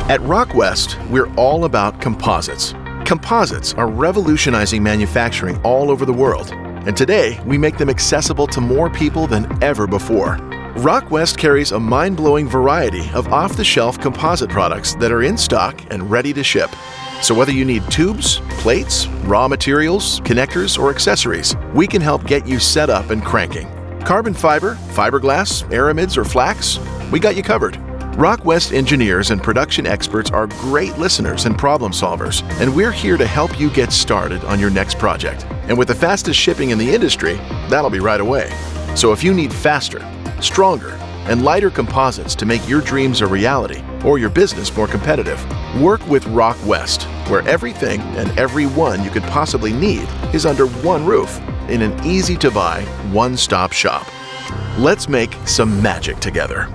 At Rockwest, we're all about composites. Composites are revolutionizing manufacturing all over the world, and today we make them accessible to more people than ever before. Rockwest carries a mind-blowing variety of off-the-shelf composite products that are in stock and ready to ship. So whether you need tubes, plates, raw materials, connectors, or accessories, we can help get you set up and cranking. Carbon fiber, fiberglass, aramids, or flax, we got you covered. Rockwest engineers and production experts are great listeners and problem solvers, and we're here to help you get started on your next project. And with the fastest shipping in the industry, that'll be right away. So if you need faster, stronger, and lighter composites to make your dreams a reality or your business more competitive, work with Rockwest, where everything and everyone you could possibly need is under one roof in an easy-to-buy, one-stop shop. Let's make some magic together.